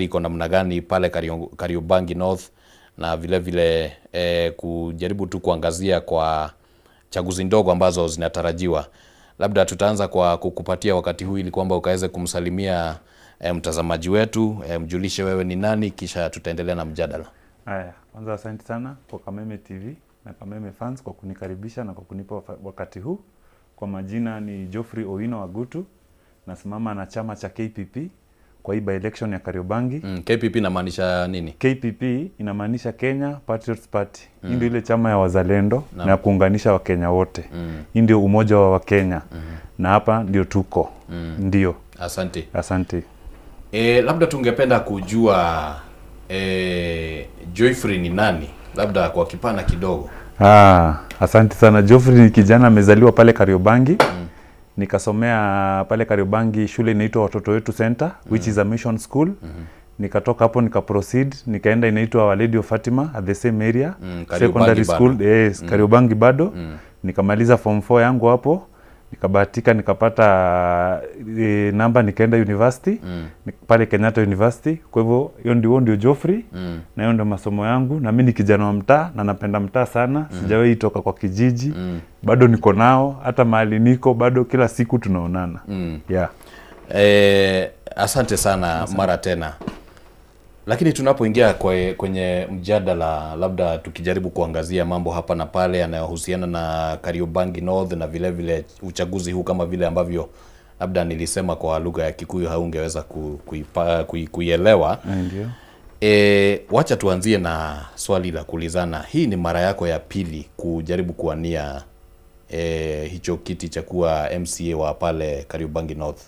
iko namna gani pale Kariobangi North, na vile vile kujaribu tu kuangazia kwa chaguzi ndogo ambazo zinatarajiwa. Labda tutaanza kwa kukupatia wakati huu ili kwamba ukaweze kumsalimia mtazamaji wetu, mjulishe wewe ni nani, kisha tutaendelea na mjadala. Haya, kwanza asante sana kwa Kameme TV na Kameme fans kwa kunikaribisha na kwa kunipa wakati huu. Kwa majina ni Geoffrey Owino Wagutu, nasimama na chama cha KPP kwa hii by-election ya Kariobangi. KPP inamaanisha nini? KPP inamaanisha Kenya Patriots Party. Hii ndio ile chama ya wazalendo na ya kuunganisha Wakenya wote. Hii ndio umoja wa Wakenya. Na hapa ndio tuko. Ndio. Asante. Asante. Labda tungependa kujua Geoffrey ni nani? Labda kwa kipana kidogo. Asante sana. Geoffrey ni kijana amezaliwa pale Kariobangi. Nikasomea pale Kariobangi shule inaitwa Watoto Wetu Center, which is a mission school. Nikatoka hapo nikaproceed, nikaenda inaitwa Our Lady of Fatima at the same area, secondary school, Kariobangi bado. Nikamaliza form 4 yangu hapo, nikabahatika nikapata namba, nikaenda university, pale Kenyatta University. Kwa hivyo hiyo ndio Geoffrey, na hiyo ndio masomo yangu, na mimi ni kijana wa mtaa na napenda mtaa sana. Sijawahi toka kwa kijiji. Bado niko nao, hata mahali niko bado kila siku tunaonana. Asante sana mara tena. Lakini tunapoingia kwenye mjadala, labda tukijaribu kuangazia mambo hapa na pale yanayohusiana na Kariobangi North na vile vile uchaguzi huu, kama vile ambavyo labda nilisema kwa lugha ya Kikuyu haungeweza kuielewa. Ndio. Wacha tuanzie na swali la kuulizana. Hii ni mara yako ya pili kujaribu kuwania hicho kiti cha kuwa MCA wa pale Kariobangi North?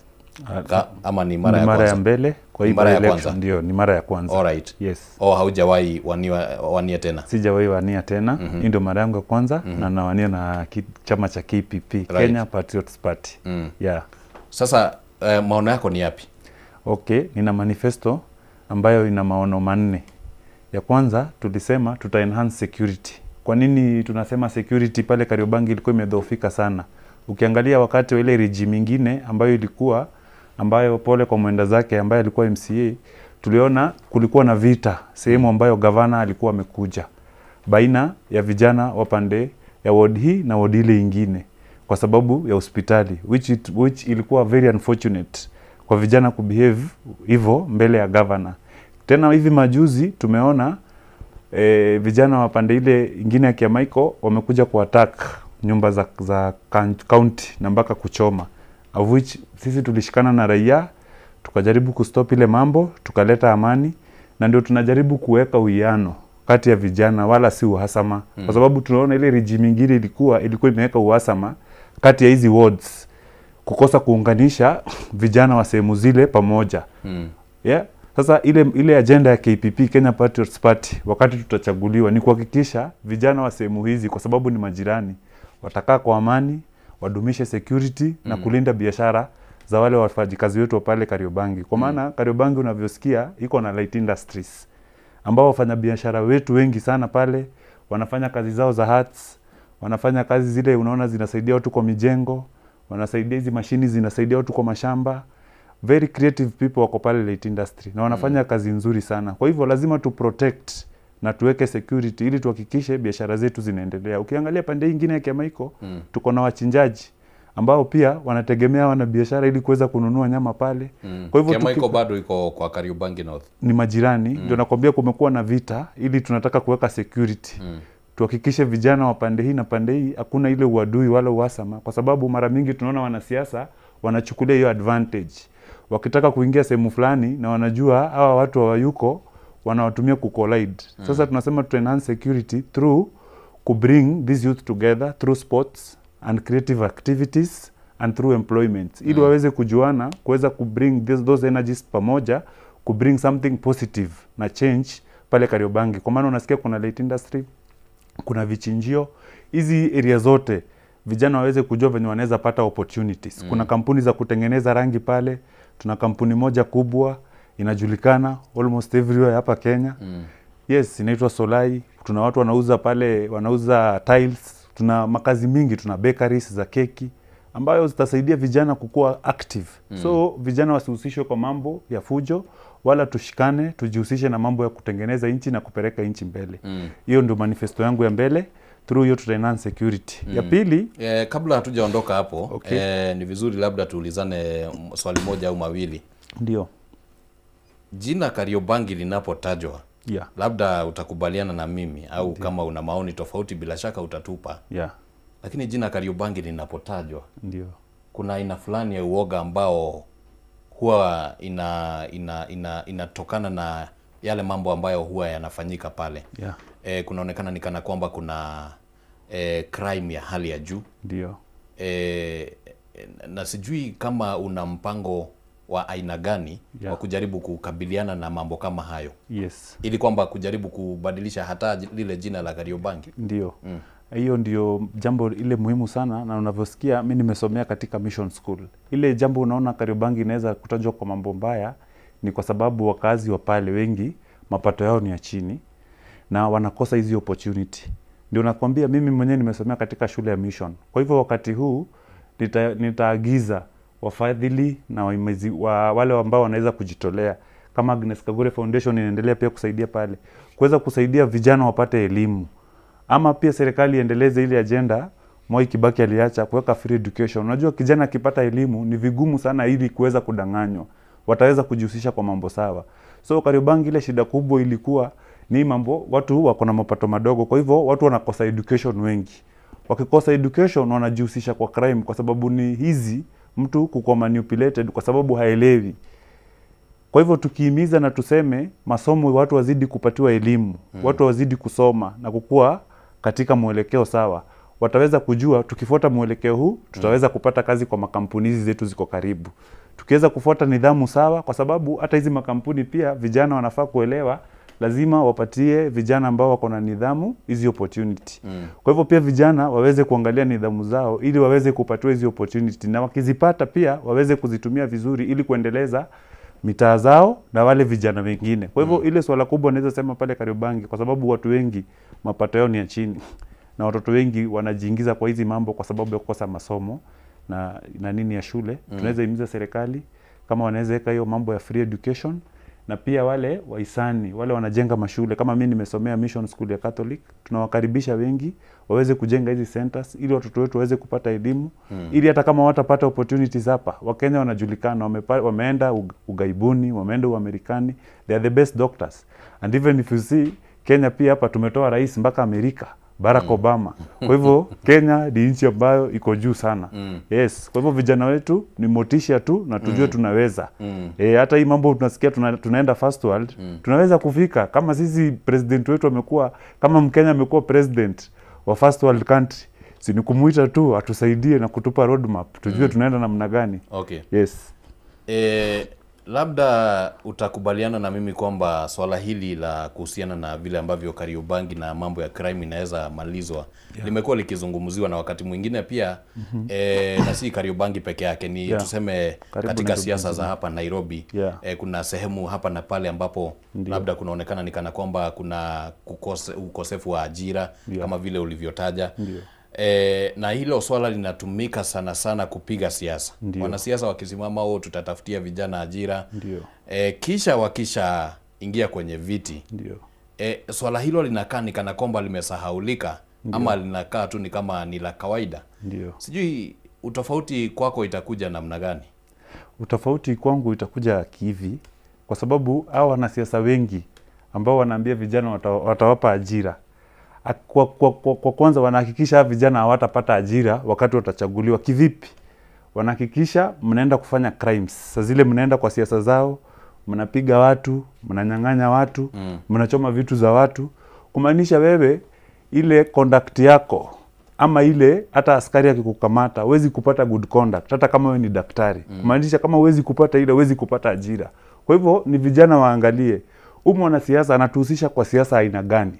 Ama ni mara ya kwanza? Mara ya mbele kwa hii election. Ndio, ni mara ya kwanza. Alright. Yes. Haujawahi wania tena? Sijawahi wania tena. Hii ndio mara yangu ya kwanza na nawania na chama cha KPP, Kenya Patriots Party. Sasa maono yako ni yapi? Okay, nina manifesto ambayo ina maono manne. Ya kwanza tulisema tuta enhance security. Kwa nini tunasema security? Pale Kariobangi ilikuwa imedhoofika sana. Ukiangalia wakati wa ile regime nyingine ambayo pole kwa mwenda zake ambaye alikuwa MCA, tuliona kulikuwa na vita sehemu ambayo gavana alikuwa amekuja baina ya vijana wa pande ya ward hii na ward ile nyingine kwa sababu ya hospitali, which ilikuwa very unfortunate kwa vijana kubehave hivyo mbele ya gavana. Tena hivi majuzi tumeona vijana wa pande ile nyingine ya Kiamaiko wamekuja kuattack nyumba za county na mpaka kuchoma, of which sisi tulishikana na raia tukajaribu kustop ile mambo, tukaleta amani, na ndio tunajaribu kuweka uwiano kati ya vijana wala si uhasama. Kwa sababu tunaona ile regime nyingine ilikuwa imeweka uhasama kati ya hizi wards, kukosa kuunganisha vijana wa sehemu zile pamoja. Sasa ile agenda ya KPP, Kenya Patriots Party, wakati tutachaguliwa ni kuhakikisha vijana wa sehemu hizi, kwa sababu ni majirani, watakaa kwa amani, wadumishe security na kulinda biashara za wale wafanyikazi wetu pale Kariobangi. Kwa maana Kariobangi unavyosikia iko na light industries ambao wafanya biashara wetu wengi sana pale wanafanya kazi zao za huts, wanafanya kazi zile unaona zinasaidia watu kwa mijengo, wanasaidia hizi mashini zinasaidia watu kwa mashamba. Very creative people wako pale light industry na wanafanya kazi nzuri sana. Kwa hivyo lazima tu protect na tuweke security ili tuhakikishe biashara zetu zinaendelea. Ukiangalia pande nyingine ya Kiamaiko, tuko na wachinjaji ambao pia wanategemea wana biashara ili kuweza kununua nyama pale. Kwa hivyo Kiamaiko bado iko kwa Kariobangi North. Ni majirani, ndio nakwambia kumekuwa na vita ili tunataka kuweka security. Tuhakikishe vijana wa pande hii na pande hii hakuna ile uadui wala uhasama, kwa sababu mara mingi tunaona wanasiasa wanachukulia hiyo advantage. Wakitaka kuingia sehemu fulani na wanajua hawa watu hawayuko, wanawatumia kucollide. Sasa tunasema to enhance security through bring this youth together through sports and creative activities and through employment. Ili waweze kujuana, kuweza bring those energies pamoja, bring something positive na change pale Kariobangi. Kwa maana unasikia kuna light industry, kuna vichinjio, hizi area zote vijana waweze kujua venye wanaweza pata opportunities. Kuna kampuni za kutengeneza rangi pale. Tuna kampuni moja kubwa inajulikana almost everywhere hapa Kenya. Yes, inaitwa Solai. Tuna watu wanauza pale, wanauza tiles. Tuna makazi mingi, tuna bakeries za keki ambayo zitasaidia vijana kukua active. So vijana wasihusishwe kwa mambo ya fujo, wala tushikane, tujihusishe na mambo ya kutengeneza nchi na kupeleka nchi mbele. Hiyo ndio manifesto yangu ya mbele. Through hiyo tuta enhance security. Ya pili, kabla hatujaondoka hapo, ni vizuri labda tuulizane swali moja au mawili. Ndio. Jina Kariobangi linapotajwa, labda utakubaliana na mimi au kama una maoni tofauti bila shaka utatupa. Lakini jina Kariobangi linapotajwa, ndio, kuna aina fulani ya uoga ambao huwa inatokana na yale mambo ambayo huwa yanafanyika pale. Kunaonekana ni kana kwamba kuna crime ya hali ya juu. Ndio. Na sijui kama una mpango wa aina gani wa kujaribu kukabiliana na mambo kama hayo. Ili kwamba kujaribu kubadilisha hata lile jina la Kariobangi. Ndio. Hiyo ndio jambo ile muhimu sana, na unavyosikia mimi nimesomea katika mission school. Ile jambo unaona Kariobangi inaweza kutajwa kwa mambo mbaya ni kwa sababu wakazi wa pale wengi mapato yao ni ya chini na wanakosa hizi opportunity. Ndio nakwambia mimi mwenyewe nimesomea katika shule ya mission. Kwa hivyo wakati huu nitaagiza wafadhili na wale ambao wanaweza kujitolea kama Agnes Kagure Foundation inaendelea pia kusaidia pale, kuweza kusaidia vijana wapate elimu. Ama pia serikali iendeleze ile agenda Mwai Kibaki aliacha, kuweka free education. Unajua kijana akipata elimu ni vigumu sana ili kuweza kudanganywa. Wataweza kujihusisha kwa mambo sawa. So Kariobangi ile shida kubwa ilikuwa ni mambo watu wako na mapato madogo, kwa hivyo watu wanakosa education wengi. Wakikosa education wanajihusisha kwa crime kwa sababu ni hizi mtu kukuwa manipulated kwa sababu haelewi. Kwa hivyo tukihimiza na tuseme masomo watu wazidi kupatiwa elimu, watu wazidi kusoma na kukua katika mwelekeo sawa, wataweza kujua tukifuata mwelekeo huu tutaweza kupata kazi kwa makampuni hizi zetu ziko karibu. Tukiweza kufuata nidhamu sawa, kwa sababu hata hizi makampuni pia vijana wanafaa kuelewa lazima wapatie vijana ambao wako na nidhamu hizi opportunity. Kwa hivyo pia vijana waweze kuangalia nidhamu zao ili waweze kupatiwa hizi opportunity, na wakizipata pia waweze kuzitumia vizuri ili kuendeleza mitaa zao na wale vijana wengine. Kwa hivyo ile swala kubwa naweza sema pale Kariobangi, kwa sababu watu wengi mapato yao ni ya chini na watoto wengi wanajiingiza kwa hizi mambo kwa sababu ya kukosa masomo na nini ya shule. Tunaweza himiza serikali kama wanaweza weka hiyo mambo ya free education, na pia wale wahisani wale wanajenga mashule kama mimi nimesomea mission school ya Catholic, tunawakaribisha wengi waweze kujenga hizi centers ili watoto wetu waweze kupata elimu, ili hata kama watapata opportunities hapa. Wakenya wanajulikana, wameenda ugaibuni, wameenda Uamerikani, they are the best doctors. And even if you see Kenya pia hapa tumetoa rais mpaka Amerika, Barack Obama. Kwa hivyo Kenya ni nchi ambayo iko juu sana. Yes, kwa hivyo vijana wetu ni motisha tu na tujue tunaweza. Hata hii mambo tunasikia tunaenda first world, tunaweza kufika kama sisi president wetu amekuwa, kama Mkenya amekuwa president wa first world country. Si ni kumuita tu atusaidie na kutupa roadmap tujue tunaenda namna gani. Yes. Labda utakubaliana na mimi kwamba swala hili la kuhusiana na vile ambavyo Kariobangi na mambo ya crime inaweza malizwa limekuwa likizungumziwa, na wakati mwingine pia na si Kariobangi peke yake, ni tuseme katika siasa za hapa Nairobi. Kuna sehemu hapa na pale ambapo labda kunaonekana ni kana kwamba kuna ukosefu wa ajira kama vile ulivyotaja. Na hilo swala linatumika sana sana kupiga siasa. Wanasiasa wakisimama wao tutatafutia vijana ajira. Kisha wakisha ingia kwenye viti. Swala hilo linakaa ni kana kwamba limesahaulika ama linakaa tu ni kama ni la kawaida. Sijui utofauti kwako itakuja namna gani? Utofauti kwangu itakuja kivi, kwa sababu hao wanasiasa wengi ambao wanaambia vijana watawapa ajira, kwa kwanza wanahakikisha vijana hawatapata ajira wakati watachaguliwa. Kivipi? Wanahakikisha mnaenda kufanya crimes. Sasa zile mnaenda kwa siasa zao, mnapiga watu, mnanyang'anya watu, mnachoma vitu za watu, kumaanisha wewe ile conduct yako ama ile hata askari akikukamata huwezi kupata good conduct hata kama wewe ni daktari. Kumaanisha kama huwezi kupata ile, huwezi kupata ajira. Kwa hivyo ni vijana waangalie mwanasiasa anatuhusisha kwa siasa aina gani.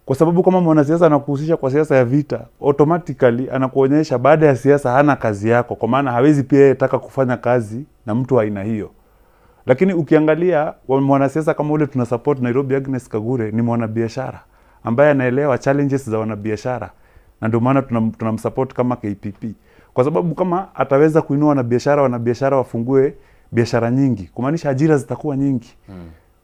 Kwa sababu kama mwanasiasa anakuhusisha kwa siasa ya vita, automatically anakuonyesha baada ya siasa hana kazi yako, kwa maana hawezi pia yeye taka kufanya kazi na mtu wa aina hiyo. Lakini ukiangalia mwanasiasa kama ule tunasupport Nairobi, Agnes Kagure ni mwanabiashara ambaye anaelewa challenges za wanabiashara, na ndio maana tunamsupport kama KPP. Kwa sababu kama ataweza kuinua wanabiashara wafungue biashara nyingi, kumaanisha ajira zitakuwa nyingi.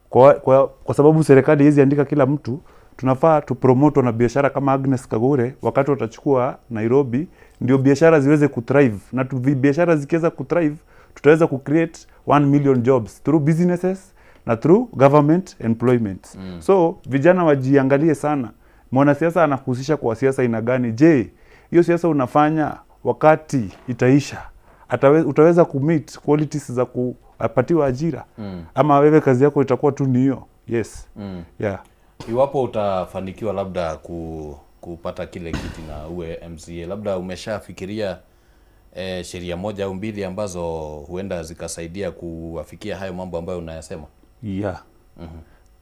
Kwa sababu serikali hizi andika kila mtu, tunafaa tupromote na biashara kama Agnes Kagure wakati watachukua Nairobi, ndio biashara ziweze kuthrive, na biashara zikiweza kuthrive tutaweza kucreate 1 million jobs through businesses na through government employment. So vijana wajiangalie sana, mwanasiasa anahusisha kwa siasa ina gani? Je, hiyo siasa unafanya wakati itaisha utaweza kumeet qualities za kupatiwa ajira? Ama wewe kazi yako itakuwa tu ni hiyo? Yes. Yeah. Iwapo utafanikiwa labda kupata kile kiti na uwe MCA, labda umeshafikiria sheria moja au mbili ambazo huenda zikasaidia kuwafikia hayo mambo ambayo unayasema? Yeah.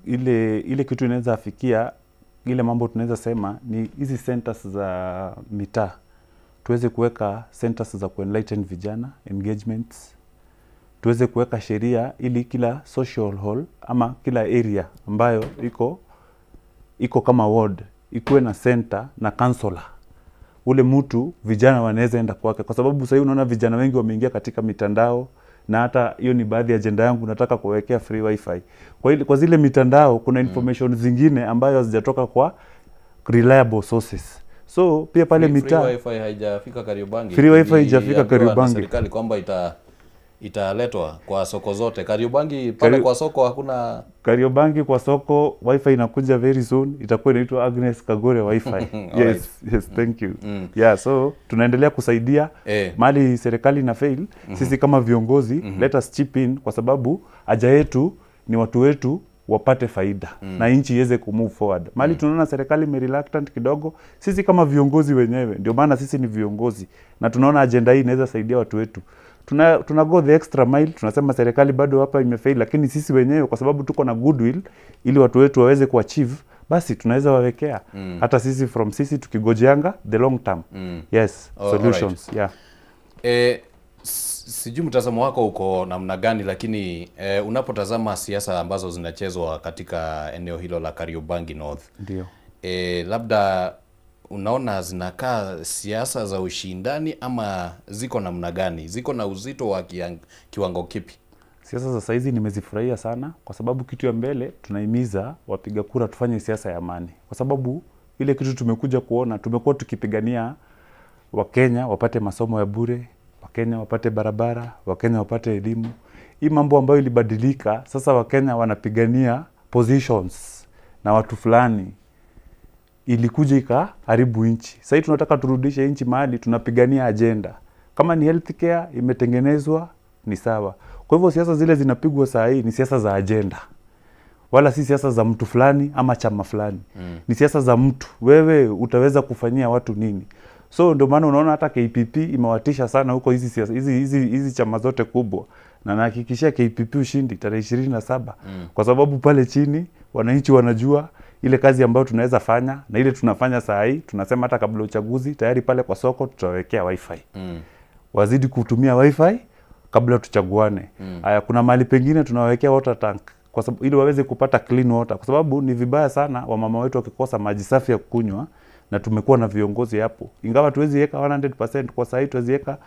Ile kitu inaweza afikia, ile mambo tunaweza sema ni hizi centers za mitaa. Tuweze kuweka centers za kuenlighten vijana, engagements. Tuweze kuweka sheria ili kila social hall ama kila area ambayo iko kama ward ikuwe na center na counselor. Ule mtu vijana wanaweza enda kwake, kwa sababu sasa unaona vijana wengi wameingia katika mitandao, na hata hiyo ni baadhi ya agenda yangu, nataka kuwekea free wifi. Kwa zile mitandao kuna information zingine ambayo hazijatoka kwa reliable sources. So pia pale mitaa free wifi haijafika Kariobangi. Free wifi haijafika Kariobangi. Serikali kwamba italetwa kwa soko zote. Kariobangi pale kwa soko hakuna. Kariobangi kwa soko wifi inakuja very soon, itakuwa inaitwa Agnes Kagure wifi. Yes, thank you. Yeah, so tunaendelea kusaidia mali serikali na fail. Sisi kama viongozi let us chip in, kwa sababu haja yetu ni watu wetu wapate faida na nchi iweze kumove forward. Mali tunaona serikali reluctant kidogo, sisi kama viongozi wenyewe, ndio maana sisi ni viongozi na tunaona agenda hii inaweza saidia watu wetu. Tuna go the extra mile, tunasema serikali bado hapa imefail, lakini sisi wenyewe kwa sababu tuko na goodwill ili watu wetu waweze kuachieve, basi tunaweza wawekea hata sisi tukigojeanga the long term. Yes, solutions. Right. Yeah. Sijui mtazamo wako uko namna gani, lakini unapotazama siasa ambazo zinachezwa katika eneo hilo la Kariobangi North, ndio labda unaona zinakaa siasa za ushindani ama ziko namna gani? Ziko na uzito wa kiwango kipi? Siasa za saizi nimezifurahia sana, kwa sababu kitu ya mbele tunahimiza wapiga kura tufanye siasa ya amani, kwa sababu ile kitu tumekuja kuona, tumekuwa tukipigania Wakenya wapate masomo ya bure, Wakenya wapate barabara, Wakenya wapate elimu. Hii mambo ambayo ilibadilika, sasa Wakenya wanapigania positions na watu fulani, ilikuja ikaharibu nchi. Sasa tunataka turudishe nchi mahali tunapigania agenda. Kama ni healthcare imetengenezwa ni sawa. Kwa hivyo siasa zile zinapigwa saa hii ni siasa za agenda, wala si siasa za mtu fulani ama chama fulani. Ni siasa za mtu, wewe utaweza kufanyia watu nini. So ndio maana unaona hata KPP imewatisha sana huko hizi siasa hizi chama zote kubwa, na nahakikishia KPP ushindi tarehe 27 kwa sababu pale chini wananchi wanajua ile kazi ambayo tunaweza fanya na ile tunafanya saa hii. Tunasema hata kabla uchaguzi tayari pale kwa soko tutawekea wifi. Wazidi kutumia wifi kabla tuchaguane. Haya, kuna mahali pengine tunawekea water tank kwa sababu ili waweze kupata clean water, kwa sababu ni vibaya sana wamama wetu wakikosa maji safi ya kunywa, na tumekuwa na viongozi hapo. Ingawa tuwezi weka 100% kwa saa hii, tuwezi weka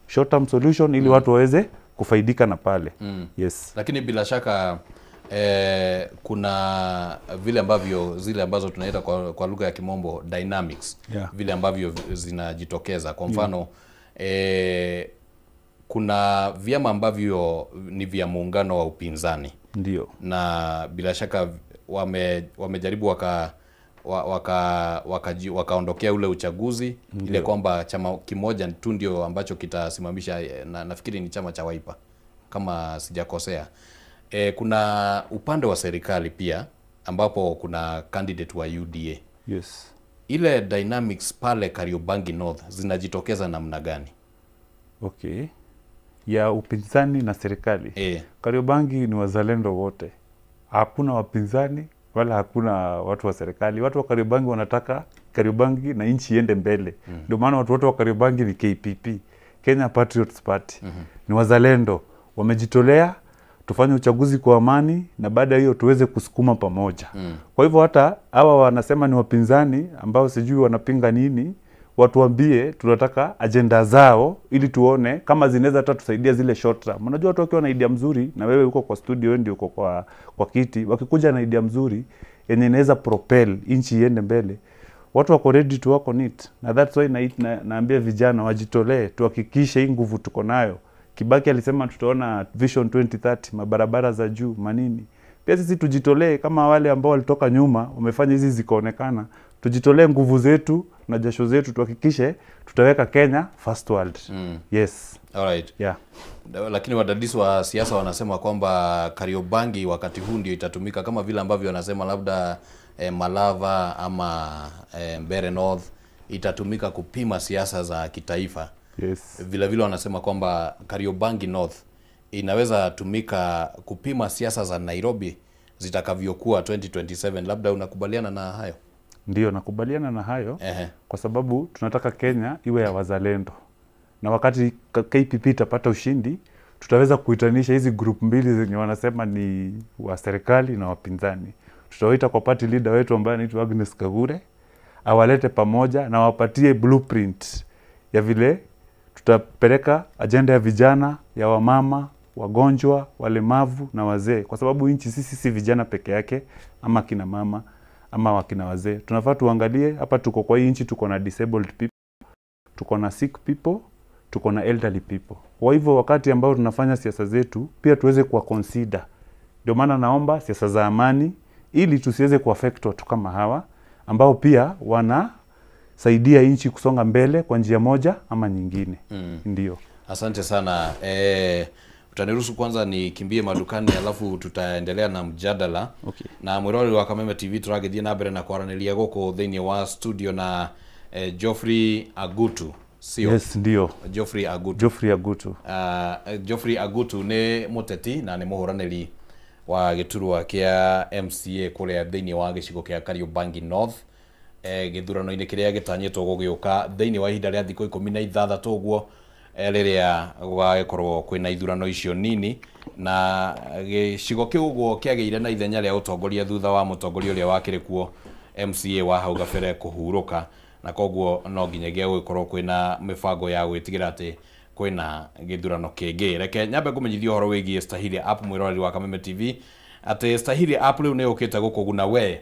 short term solution ili watu waweze kufaidika na pale. Yes. Lakini bila shaka kuna vile ambavyo zile ambazo tunaita kwa lugha ya kimombo dynamics, vile ambavyo zinajitokeza. Kwa mfano kuna vyama ambavyo ni vya muungano wa upinzani. Ndio. Na bila shaka wamejaribu wakaondokea ule uchaguzi. Ndiyo. Ile kwamba chama kimoja tu ndio ambacho kitasimamisha, na nafikiri ni chama cha Wiper kama sijakosea. Kuna upande wa serikali pia ambapo kuna candidate wa UDA. Yes. Ile dynamics pale Kariobangi North zinajitokeza namna gani? Okay. Ya upinzani na serikali. Kariobangi ni wazalendo wote. Hakuna wapinzani wala hakuna watu wa serikali. Watu wa Kariobangi wanataka Kariobangi na nchi iende mbele. Ndio maana watu wote wa Kariobangi ni KPP, Kenya Patriots Party. Ni wazalendo, wamejitolea tufanye uchaguzi kwa amani, na baada hiyo tuweze kusukuma pamoja. Kwa hivyo hata hawa wanasema ni wapinzani ambao sijui wanapinga nini, watuambie tunataka agenda zao, ili tuone kama zinaweza hata tusaidia zile short term. Unajua watu wakiwa na idea mzuri, na wewe uko kwa studio, wewe ndio uko kwa kiti, wakikuja na idea mzuri yenye inaweza propel inchi iende mbele, watu wako ready to work on it. Na that's why naambia vijana wajitolee, tuhakikishe hii nguvu tuko nayo. Kibaki alisema tutaona Vision 2030, mabarabara za juu, manini. Pia sisi tujitolee kama wale ambao walitoka nyuma, wamefanya hizi zikaonekana. Tujitolee nguvu zetu na jasho zetu, tuhakikishe tutaweka Kenya first world. Yes. Alright. Yeah. Lakini wadadisi wa siasa wanasema kwamba Kariobangi wakati huu ndio itatumika kama vile ambavyo wanasema labda Malava ama Mbeere North itatumika kupima siasa za kitaifa. Yes. Vile vile wanasema kwamba Kariobangi North inaweza tumika kupima siasa za Nairobi zitakavyokuwa 2027. Labda unakubaliana na hayo? Ndio, nakubaliana na hayo. Kwa sababu tunataka Kenya iwe ya wazalendo. Na wakati KPP itapata ushindi, tutaweza kuitanisha hizi group mbili zenye wanasema ni wa serikali na wapinzani. Tutawaita kwa party leader wetu ambaye anaitwa Agnes Kagure, awalete pamoja na wapatie blueprint ya vile tutapeleka agenda ya vijana, ya wamama, wagonjwa, walemavu na wazee. Kwa sababu nchi sisi si vijana peke yake ama kina mama ama wakina wazee. Tunafaa tuangalie hapa, tuko kwa hii nchi, tuko na disabled people, tuko na sick people, tuko na elderly people. Kwa hivyo wakati ambao tunafanya siasa zetu pia tuweze kuwa consider. Ndio maana naomba siasa za amani, ili tusiweze kuaffect watu kama hawa ambao pia wanasaidia nchi kusonga mbele kwa njia moja ama nyingine. Ndio. Asante sana. Utaniruhusu kwanza nikimbie madukani alafu tutaendelea na mjadala. Okay. Na mwirori wa Kameme TV turagithie na mbere na kwaraniria guku thiini wa studio na Geoffrey Agutu. Sio? Yes, ndio. Geoffrey Agutu. Geoffrey Agutu. Geoffrey Agutu ni muteti na ni muhuraniri wa giturwa kia MCA kuria thiini wa gicigo kia Kariobangi North. Githurano-ini kiria gitanyitwo gugiuka thiini wa ihinda ria thikũ 16 uguo riria gwakorwo kwina ithurano icio nini, na gicigo kiu guo kiageire na ithenya ria utongoria thutha wa mutongoria uria wakire kuo MCA wa hau gabere kuhuruka, na koguo no nginyagia gukorwo kwina mibango ya gwitigira ati kwina githurano kingi. Reke nyambe kumenyithia horo wigie Stahili app mwirori wa Kameme TV ati Stahili app riu ni ukite gukuguna we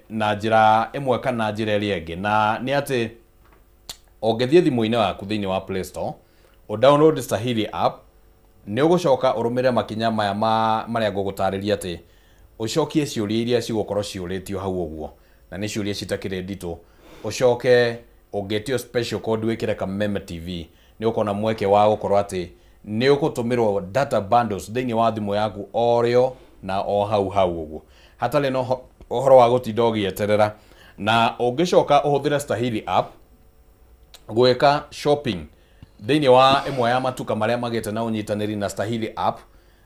na njira imwe kana njira iri ingi, na ni ati ongethie thimu-ini waku thiini wa Play Store o download Stahili app, ni ugucoka urumire makinya maya maria ngugutariria ati ucokie ciuria iria cigukorwo ciuritio hau uguo, na ni ciuria citakire ndito. Ucoke ungetio special code wikire Kameme TV, ni ukona mweke wa gukorwo ati ni ugutumirwo data bundles thiini wa thimu yaku orio na o hau uguo, hatari no ohoro wa gutinda ugieterera. Na ungicoka uhuthire Stahili app gweka shopping thiini wa imwe ya matuka maria magete na unyitaniri na Stahili app,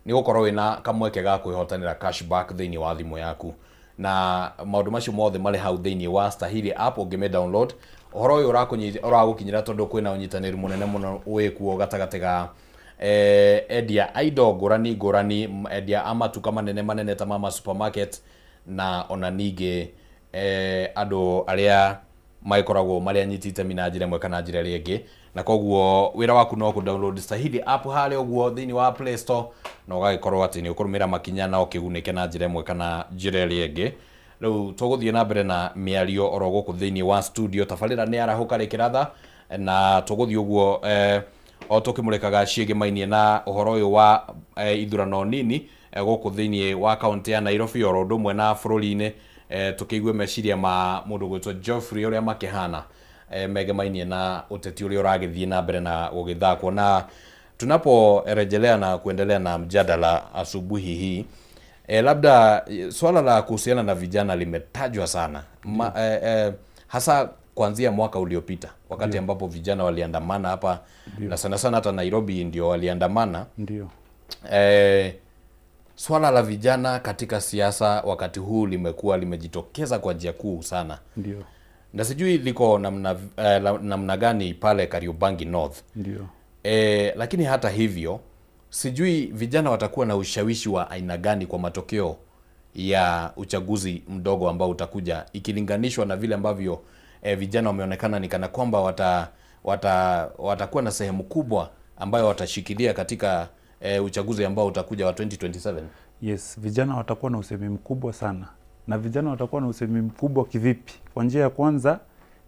ni gukorwo wina kamweke ga kwihotanira cashback thiini wa thimu yaku. Na maundu macio mothe mari hau thiini wa Stahili app ungime download. Ohoro uyu uragukinyira tondu kwina unyitaniri munene muno wikuo gatagati ga endia indo ngurani endia amatuka manene ta mama supermarket na ona ningi andu aria maikoragwo maria nyitite mina njira imwe kana njira iri ingi. Na koguo wira waku no ku download Stahili app hali uguo thiini wa Play Store, na ugagikorwo ati ni ukurumira makinya na ukigunike na njira imwe kana njira iri ingi. Riu tuguthie na mbere na miario oro guku thiini wa studio. Tabarira ni arahuka rikiratha na tuguthie uguo o tukimurikaga ciegimainie na uhoro uyu wa ithurano nini guku thiini wa kaunti ya Nairobi oro ndumwe na bururi-ini. Tukiigwe meciria ma mundu gwitwo Geoffrey uria makihana megemainie na uteti uria uragithie na mbere na gugithakwo. Na tunaporejelea na kuendelea na mjadala asubuhi hii, labda swala la kuhusiana na vijana limetajwa sana hasa kuanzia mwaka uliopita wakati ambapo vijana waliandamana hapa. Na sana hata Nairobi ndio waliandamana. Ndio. Swala la vijana katika siasa wakati huu limekuwa limejitokeza kwa njia kuu sana. Ndio. Na sijui liko namna gani pale Kariobangi North. Ndio. Lakini hata hivyo sijui vijana watakuwa na ushawishi wa aina gani kwa matokeo ya uchaguzi mdogo ambao utakuja, ikilinganishwa na vile ambavyo vijana wameonekana ni kana kwamba watakuwa na sehemu kubwa ambayo watashikilia katika uchaguzi ambao utakuja wa 2027. Yes, vijana watakuwa na usemi mkubwa sana. Na vijana watakuwa na usemi mkubwa kivipi? Kwa njia ya kwanza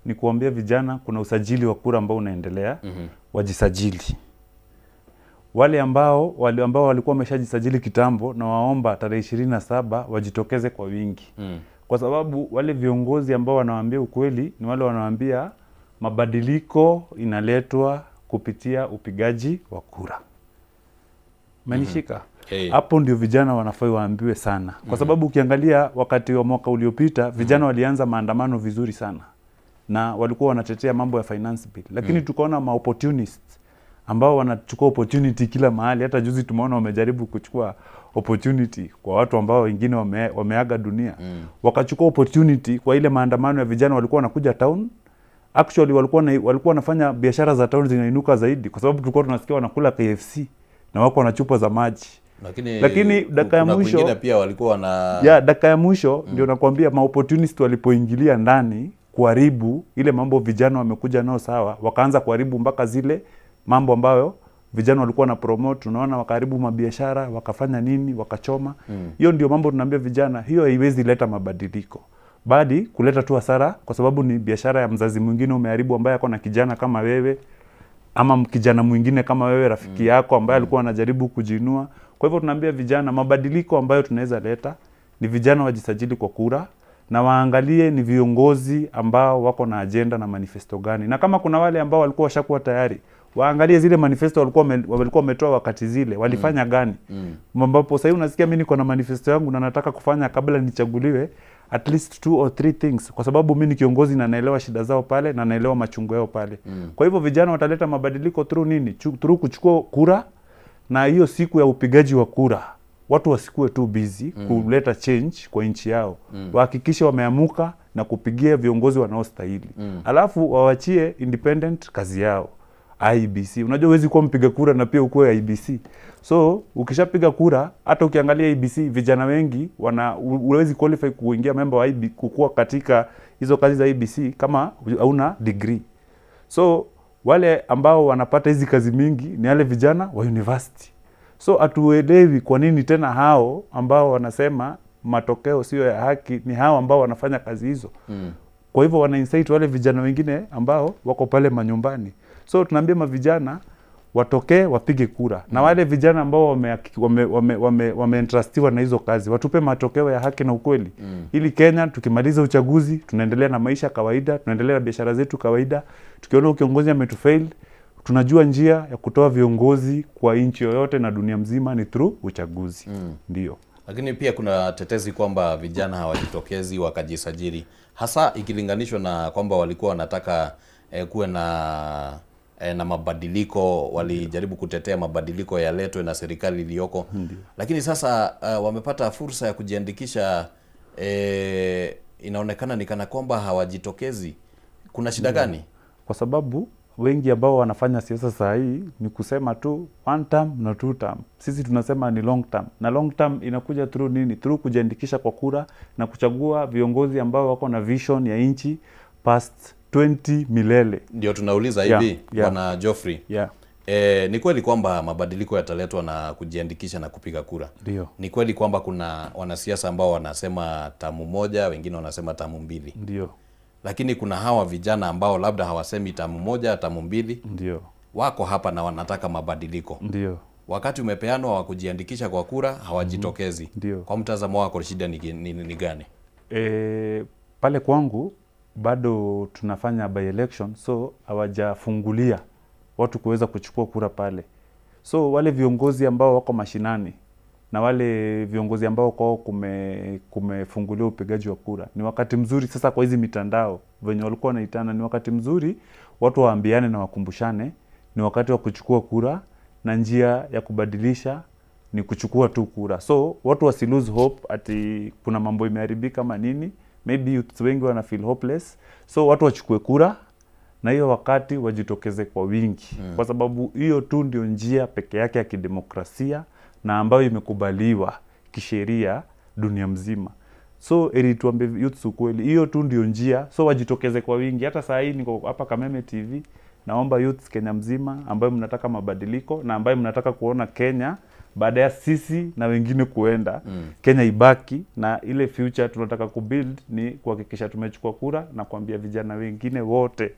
ni kuambia vijana kuna usajili wa kura ambao unaendelea, wajisajili. Wale ambao walikuwa wameshajisajili kitambo, na waomba tarehe 27 wajitokeze kwa wingi. Kwa sababu wale viongozi ambao wanawaambia ukweli ni wale wanawaambia mabadiliko inaletwa kupitia upigaji wa kura. Umenishika? Hapo ndio vijana wanafai waambiwe sana. Kwa sababu ukiangalia wakati wa mwaka uliopita, vijana walianza maandamano vizuri sana. Na walikuwa wanatetea mambo ya finance bill. Lakini tukaona ma-opportunists ambao wanachukua opportunity kila mahali. Hata juzi tumeona wamejaribu kuchukua opportunity kwa watu ambao wengine wameaga dunia. Wakachukua opportunity kwa ile maandamano ya vijana walikuwa wanakuja town. Actually walikuwa wanafanya biashara za town zinainuka zaidi, kwa sababu tulikuwa tunasikia wanakula KFC na wako na chupa za maji. Lakini dakika ya mwisho pia walikuwa dakika ya mwisho ndio nakwambia ma-opportunist walipoingilia ndani kuharibu ile mambo vijana wamekuja nao sawa, wakaanza kuharibu mpaka zile mambo ambayo vijana walikuwa na promote. Unaona, wakaharibu mabiashara, wakafanya nini, wakachoma. Hiyo ndio mambo tunaambia vijana, hiyo haiwezi leta mabadiliko, bali kuleta tu hasara, kwa sababu ni biashara ya mzazi mwingine umeharibu, ambaye ako na kijana kama wewe, ama kijana mwingine kama wewe, rafiki yako ambaye alikuwa anajaribu kujinua. Kwa hivyo tunaambia vijana, mabadiliko ambayo tunaweza leta ni vijana wajisajili kwa kura, na waangalie ni viongozi ambao wako na agenda na manifesto gani. Na kama kuna wale ambao walikuwa washakuwa tayari, waangalie zile manifesto walikuwa wametoa wakati zile, walifanya gani. Ambapo sasa unasikia mimi niko na manifesto yangu na nataka kufanya kabla nichaguliwe at least 2 or 3 things, kwa sababu mimi ni kiongozi na naelewa shida zao pale na naelewa machungu yao pale. Kwa hivyo vijana wataleta mabadiliko through nini? Through kuchukua kura. Na hiyo siku ya upigaji wa kura watu wasikue tu busy kuleta change kwa nchi yao. Wahakikishe wameamuka na kupigia viongozi wanaostahili. Alafu wawachie independent kazi yao. IEBC. Unajua huwezi kuwa mpiga kura na pia ukue IEBC. So ukishapiga kura, hata ukiangalia IEBC, vijana wengi huwezi qualify kuingia member wa IEBC, kukua katika hizo kazi za IEBC kama hauna degree. So wale ambao wanapata hizi kazi mingi ni wale vijana wa university. So atuelewi kwa nini tena hao ambao wanasema matokeo sio ya haki ni hao ambao wanafanya kazi hizo. Kwa hivyo wana insight wale vijana wengine ambao wako pale manyumbani. So tunaambia mavijana watokee wapige kura. Na wale vijana ambao wameentrastiwa na hizo kazi, watupe matokeo ya haki na ukweli. Ili Kenya tukimaliza uchaguzi tunaendelea na maisha kawaida, tunaendelea na biashara zetu kawaida. Tukiona kiongozi ametufail, tunajua njia ya kutoa viongozi kwa nchi yoyote na dunia mzima ni through uchaguzi. Ndio. Lakini pia kuna tetezi kwamba vijana hawajitokezi wakajisajili, hasa ikilinganishwa na kwamba walikuwa wanataka kuwe na mabadiliko, walijaribu kutetea mabadiliko yaletwe na serikali iliyoko. Lakini sasa wamepata fursa ya kujiandikisha, inaonekana ni kana kwamba hawajitokezi. Kuna shida gani? Kwa sababu wengi ambao wanafanya siasa saa hii ni kusema tu 1 term na 2 term. Sisi tunasema ni long term. Na long term inakuja through nini? Through kujiandikisha kwa kura na kuchagua viongozi ambao wako na vision ya nchi past 20 milele. Ndio tunauliza hivi Bwana Geoffrey. Ni kweli kwamba mabadiliko yataletwa na kujiandikisha na kupiga kura. Ndio. Ni kweli kwamba kuna wanasiasa ambao wanasema tamu moja, wengine wanasema tamu mbili. Ndio. Lakini kuna hawa vijana ambao labda hawasemi tamu moja, tamu mbili. Ndio. Wako hapa na wanataka mabadiliko. Ndio. Wakati umepeanwa wa kujiandikisha kwa kura hawajitokezi. Ndio. Kwa mtazamo wako shida ni gani? Pale kwangu bado tunafanya by election, so hawajafungulia watu kuweza kuchukua kura pale. So wale viongozi ambao wako mashinani na wale viongozi ambao kwao kumefungulia upigaji wa kura, ni wakati mzuri sasa kwa hizi mitandao venye walikuwa wanaitana, ni wakati mzuri watu waambiane na wakumbushane ni wakati wa kuchukua kura, na njia ya kubadilisha ni kuchukua tu kura. So watu wasi lose hope ati kuna mambo imeharibika kama nini. Maybe youth wengi wana feel hopeless. So watu wachukue kura na hiyo wakati wajitokeze kwa wingi. Kwa sababu hiyo tu ndio njia peke yake ya kidemokrasia na ambayo imekubaliwa kisheria dunia mzima. So ili tuambie youth ukweli, hiyo tu ndio njia. So wajitokeze kwa wingi. Hata saa hii niko hapa Kameme TV, naomba youth Kenya mzima ambayo mnataka mabadiliko na ambayo mnataka kuona Kenya baada ya sisi na wengine kuenda, Kenya ibaki na ile future tunataka kubuild ni kuhakikisha tumechukua kura na kuambia vijana wengine wote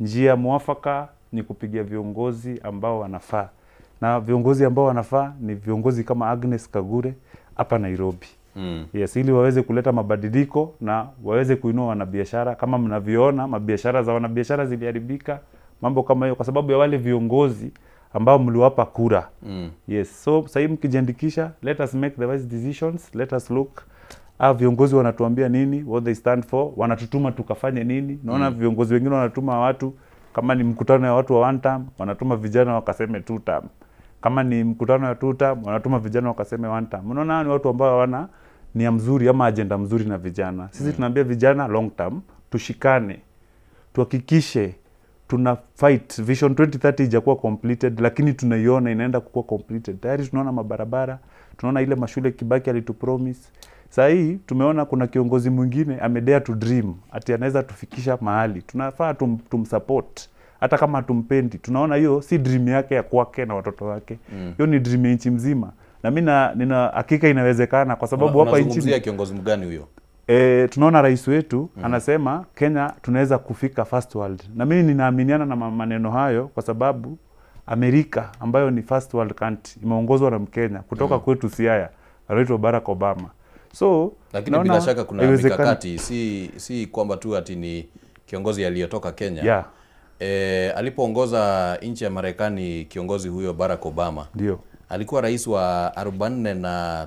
njia mwafaka ni kupigia viongozi ambao wanafaa. Na viongozi ambao wanafaa ni viongozi kama Agnes Kagure hapa Nairobi. Yes, ili waweze kuleta mabadiliko na waweze kuinua wanabiashara. Kama mnaviona mabiashara za wanabiashara ziliharibika, mambo kama hiyo kwa sababu ya wale viongozi ambao mliwapa kura. Yes, so sasa mkijiandikisha, let us make the wise decisions, let us look viongozi wanatuambia nini, what they stand for, wanatutuma tukafanye nini. Naona viongozi wengine wanatuma watu, kama ni mkutano ya watu wa one term, wanatuma vijana wakaseme two term. Kama ni mkutano ya two term, wanatuma vijana wakaseme one term. Unaona ni watu ambao hawana nia mzuri ama agenda mzuri na vijana. Sisi tunaambia vijana long term, tushikane, tuhakikishe tuna fight. Vision 2030 ijakuwa completed, lakini tunaiona inaenda kuwa completed. Tayari tunaona mabarabara, tunaona ile mashule Kibaki alitupromise. Sasa hii tumeona kuna kiongozi mwingine amedare to dream, ati anaweza tufikisha mahali. Tunafaa tumsupport hata kama hatumpendi. Tunaona hiyo si dream yake ya kwake na watoto wake. Hiyo ni dream ya nchi mzima. Na mimi nina hakika inawezekana kwa sababu hapa nchi. Unazungumzia kiongozi mgani huyo? Tunaona rais wetu anasema Kenya tunaweza kufika first world. Na mimi ninaaminiana na maneno hayo kwa sababu Amerika ambayo ni first world country imeongozwa na Mkenya kutoka kwetu Siaya, anaitwa Barack Obama. So lakini bila shaka kuna mikakati, si kwamba tu ati ni kiongozi aliyotoka Kenya. Alipoongoza nchi ya Marekani kiongozi huyo Barack Obama. Ndio. Alikuwa rais wa 43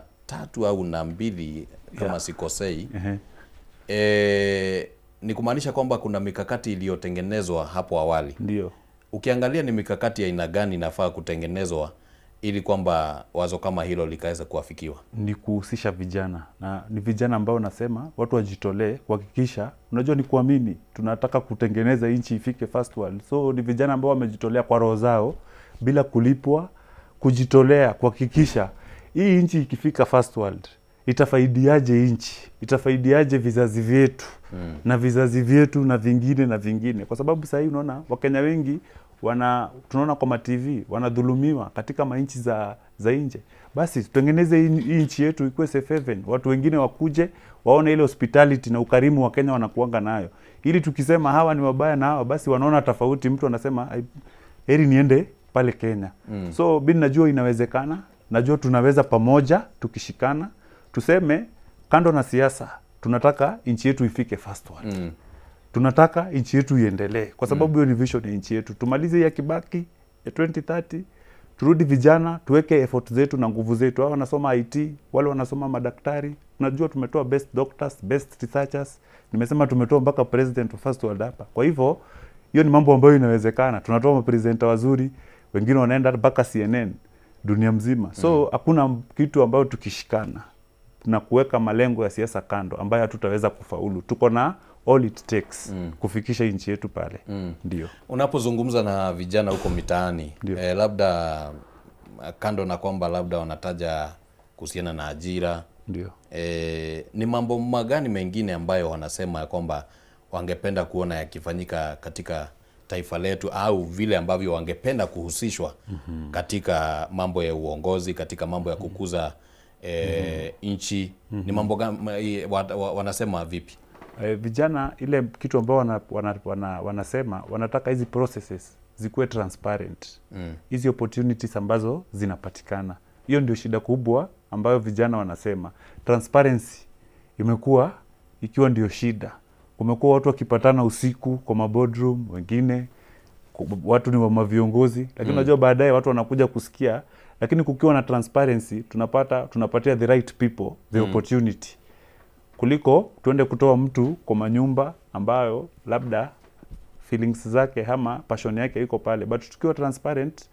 au 2 kama sikosei. Ni kumaanisha kwamba kuna mikakati iliyotengenezwa hapo awali. Ndio. Ukiangalia ni mikakati ya aina gani inafaa kutengenezwa ili kwamba wazo kama hilo likaweza kuafikiwa? Ni kuhusisha vijana. Na ni vijana ambao nasema watu wajitolee kuhakikisha, unajua ni kuamini tunataka kutengeneza nchi ifike first world. So ni vijana ambao wamejitolea kwa roho zao bila kulipwa, kujitolea kuhakikisha hii nchi ikifika first world itafaidiaje nchi, itafaidiaje vizazi vyetu na vizazi vyetu na vingine. Kwa sababu sasa hii unaona Wakenya wengi tunaona kwa TV wanadhulumiwa katika manchi za nje. Basi tutengeneze hii nchi yetu ikuwe safe haven. Watu wengine wakuje waone ile hospitality na ukarimu wa Kenya wanakuanga nayo. Ili tukisema hawa ni wabaya na hawa, basi wanaona tofauti, mtu anasema heri niende pale Kenya. So bin najua inawezekana, najua tunaweza pamoja tukishikana. Tuseme kando na siasa, tunataka nchi yetu ifike first world. Tunataka nchi yetu iendelee kwa sababu hiyo ni vision ya nchi yetu. Tumalize ya Kibaki ya 2030, turudi vijana, tuweke effort zetu na nguvu zetu. Hao wanasoma IT, wale wanasoma madaktari. Unajua tumetoa best doctors, best researchers. Nimesema tumetoa mpaka president of first world hapa. Kwa hivyo hiyo ni mambo ambayo inawezekana. Tunatoa mapresenta wazuri, wengine wanaenda mpaka CNN dunia mzima. So hakuna kitu ambayo tukishikana na kuweka malengo ya siasa kando ambayo hatutaweza kufaulu. Tuko na all it takes kufikisha nchi yetu pale. Ndio. Unapozungumza na vijana huko mitaani, labda kando na kwamba labda wanataja kuhusiana na ajira, ndio. Ni mambo magani mengine ambayo wanasema kwamba wangependa kuona yakifanyika katika taifa letu au vile ambavyo wangependa kuhusishwa katika mambo ya uongozi, katika mambo ya kukuza nchi? Ni mambo gani wanasema vipi? Vijana ile kitu ambao wanasema wanataka hizi processes zikuwe transparent. Hizi opportunities ambazo zinapatikana. Hiyo ndio shida kubwa ambayo vijana wanasema. Transparency imekuwa ikiwa ndio shida. Kumekuwa watu wakipatana usiku kwa maboardroom, wengine watu ni wa viongozi, lakini unajua baadaye watu wanakuja kusikia. Lakini kukiwa na transparency tunapatia the right people the opportunity, kuliko tuende kutoa mtu kwa manyumba ambayo labda feelings zake ama passion yake iko pale. But tukiwa transparent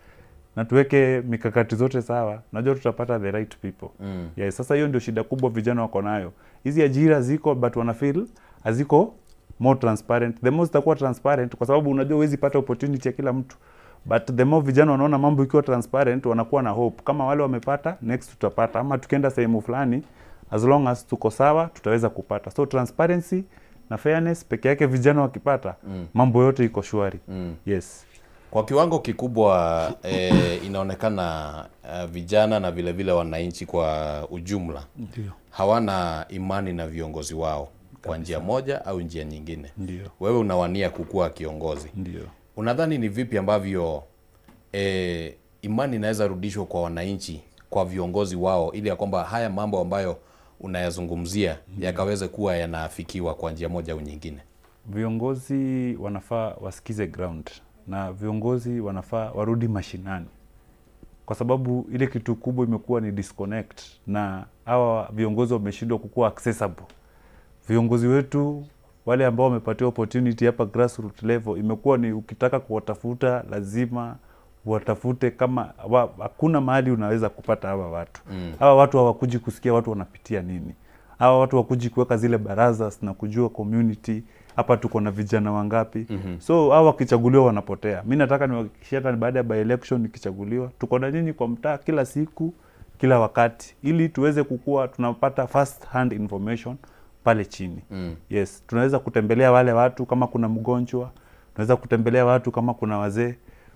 na tuweke mikakati zote sawa, najua tutapata the right people. Yes, sasa hiyo ndio shida kubwa vijana wako nayo. Hizi ajira ziko but wana feel haziko more transparent. The more zitakuwa transparent, kwa sababu unajua huwezi pata opportunity ya kila mtu. But the more vijana wanaona mambo ikiwa transparent, wanakuwa na hope. Kama wale wamepata, next tutapata. Ama tukienda sehemu fulani as long as tuko sawa tutaweza kupata. So transparency na fairness peke yake vijana wakipata, mambo yote iko shwari. Yes. Kwa kiwango kikubwa inaonekana vijana na vile vile wananchi kwa ujumla hawana imani na viongozi wao kwa njia moja au njia nyingine. Ndio. Wewe unawania kukua kiongozi. Ndio. Unadhani ni vipi ambavyo imani inaweza rudishwa kwa wananchi kwa viongozi wao ili ya kwamba haya mambo ambayo unayazungumzia yakaweze kuwa yanafikiwa kwa njia moja au nyingine? Viongozi wanafaa wasikize ground na viongozi wanafaa warudi mashinani, kwa sababu ile kitu kubwa imekuwa ni disconnect na hawa viongozi wameshindwa kukuwa accessible. Viongozi wetu wale ambao wamepatiwa opportunity hapa grassroots level, imekuwa ni ukitaka kuwatafuta lazima watafute, kama hakuna mahali unaweza kupata hawa watu. Hawa watu hawakuji kusikia watu wanapitia nini. Hawa watu hawakuji kuweka zile baraza na kujua community hapa tuko na vijana wangapi. So hawa wakichaguliwa wanapotea. Mimi nataka niwahakikishie hata baada ya by election nikichaguliwa tuko na nyinyi kwa mtaa kila siku, kila wakati, ili tuweze kukua tunapata first hand information pale chini. Yes, tunaweza kutembelea wale watu kama kuna mgonjwa, tunaweza kutembelea watu kama kuna wazee.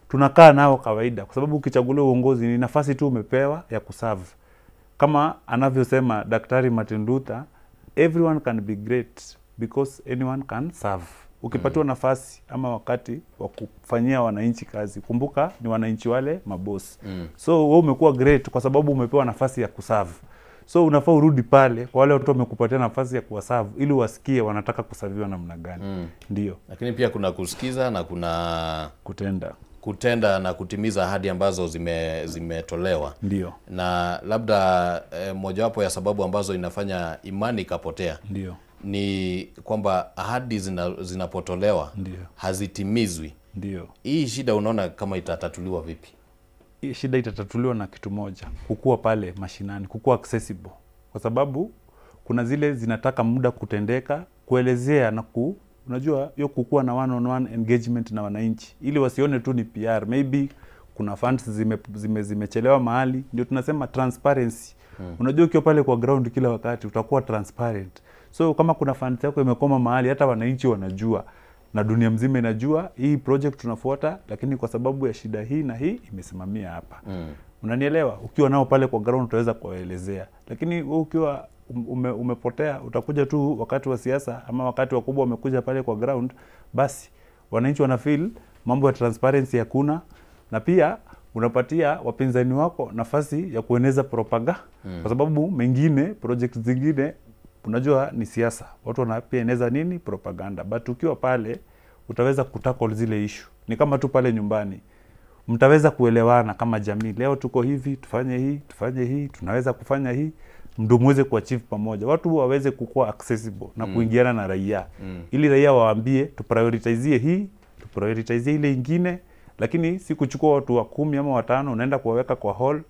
Tunakaa nao kawaida, kwa sababu ukichaguliwa uongozi ni nafasi tu umepewa ya kuserve. Kama anavyosema Daktari Martin Luther, everyone can be great because anyone can serve. Ukipatiwa nafasi ama wakati wa kufanyia wananchi kazi, kumbuka ni wananchi wale mabosi. So wewe umekuwa great kwa sababu umepewa nafasi ya kuserve. So unafaa urudi pale kwa wale watu wamekupatia nafasi ya kuwaserve ili wasikie wanataka kusaviwa namna gani. Ndio. Lakini pia kuna kusikiza na kuna kutenda na kutimiza ahadi ambazo zimetolewa. Ndio. Na labda mojawapo ya sababu ambazo inafanya imani ikapotea ni kwamba ahadi zinapotolewa hazitimizwi. Ndio. Hii shida unaona kama itatatuliwa vipi? Hii shida itatatuliwa na kitu moja, kukua pale mashinani, kukua accessible. Kwa sababu kuna zile zinataka muda kutendeka, kuelezea na unajua hiyo kukua na one on one engagement na wananchi ili wasione tu ni PR. Maybe kuna funds zimechelewa mahali, ndio tunasema transparency. Unajua ukiwa pale kwa ground kila wakati utakuwa transparent. So kama kuna funds yako imekoma mahali, hata wananchi wanajua na dunia mzima inajua hii project tunafuata, lakini kwa sababu ya shida hii na hii imesimamia hapa. Unanielewa? Ukiwa nao pale kwa ground utaweza kuwaelezea. Lakini ukiwa umepotea, utakuja tu wakati wa siasa ama wakati wakubwa wamekuja pale kwa ground, basi wananchi wana feel mambo ya transparency hakuna, na pia unapatia wapinzani wako nafasi ya kueneza propaganda. Kwa sababu mengine project zingine unajua ni siasa, watu wanapieneza nini propaganda, but ukiwa pale utaweza kutackle zile issue. Ni kama tu pale nyumbani mtaweza kuelewana kama jamii, leo tuko hivi, tufanye hii, tunaweza kufanya hii, ndio muweze kuachieve pamoja. Watu waweze kukua accessible na kuingiana na raia. Ili raia waambie tuprioritize hii, tuprioritize ile ingine, lakini si kuchukua watu wa 10 ama 5 unaenda kuwaweka kwa hall,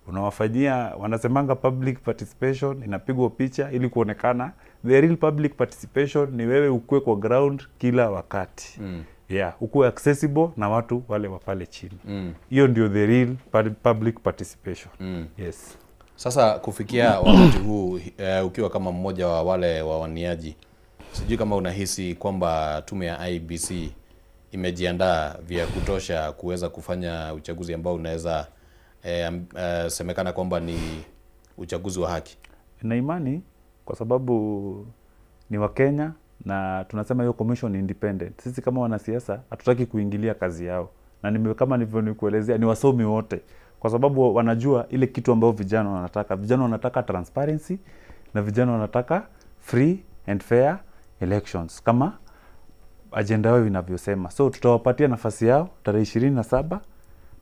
unawafanyia wanasemanga public participation, inapigwa picha ili kuonekana. The real public participation ni wewe ukue kwa ground kila wakati. Ukue accessible na watu wale wa pale chini. Hiyo ndio the real public participation. Yes. Sasa kufikia wakati huu ukiwa kama mmoja wa wale wawaniaji, sijui kama unahisi kwamba tume ya IEBC imejiandaa vya kutosha kuweza kufanya uchaguzi ambao unaweza semekana kwamba ni uchaguzi wa haki? Na imani kwa sababu ni wa Kenya na tunasema hiyo commission independent. Sisi kama wanasiasa hatutaki kuingilia kazi yao. Na kama nilivyokuelezea ni wasomi wote, kwa sababu wanajua ile kitu ambao vijana wanataka. Vijana wanataka transparency na vijana wanataka free and fair elections kama agenda yao inavyosema. So tutawapatia nafasi yao tarehe 27.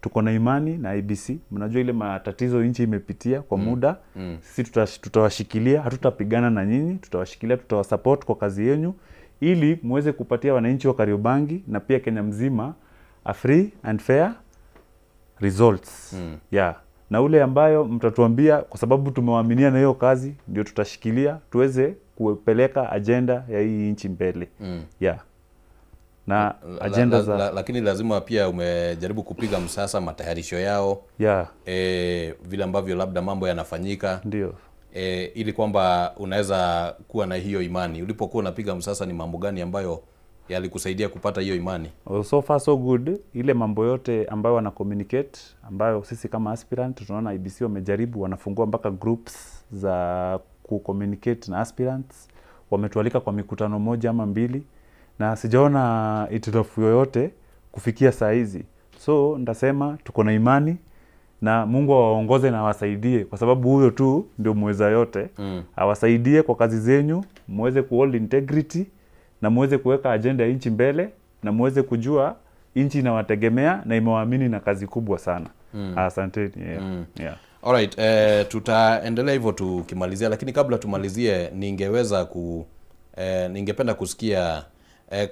Tuko na imani na IEBC. Mnajua ile matatizo nchi imepitia kwa muda. Sisi tutawashikilia, hatutapigana na nyinyi, tutawashikilia, tutawasupport kwa kazi yenu ili muweze kupatia wananchi wa Kariobangi na pia Kenya mzima a free and fair results. Na ule ambayo mtatuambia, kwa sababu tumewaaminia na hiyo kazi, ndio tutashikilia tuweze kupeleka agenda ya hii nchi mbele. Na agenda lakini lazima pia umejaribu kupiga msasa matayarisho yao. Vile ambavyo labda mambo yanafanyika. Ndio. ili kwamba unaweza kuwa na hiyo imani. Ulipokuwa unapiga msasa, ni mambo gani ambayo yalikusaidia kupata hiyo imani? So far so good. Ile mambo yote ambayo wana communicate, ambayo sisi kama aspirant tunaona IEBC wamejaribu, wanafungua mpaka groups za ku-communicate na aspirants. Wametualika kwa mikutano moja ama mbili na sijaona itilafu yoyote kufikia saa hizi. So ndasema tuko na imani na Mungu awaongoze na awasaidie, kwa sababu huyo tu ndio muweza yote. Awasaidie kwa kazi zenyu, muweze kuhold integrity na muweze kuweka agenda ya nchi mbele, na muweze kujua nchi inawategemea na imewaamini na kazi kubwa sana. Asanteni. Yeah. Alright, tutaendelea hivyo tukimalizia, lakini kabla tumalizie ningependa kusikia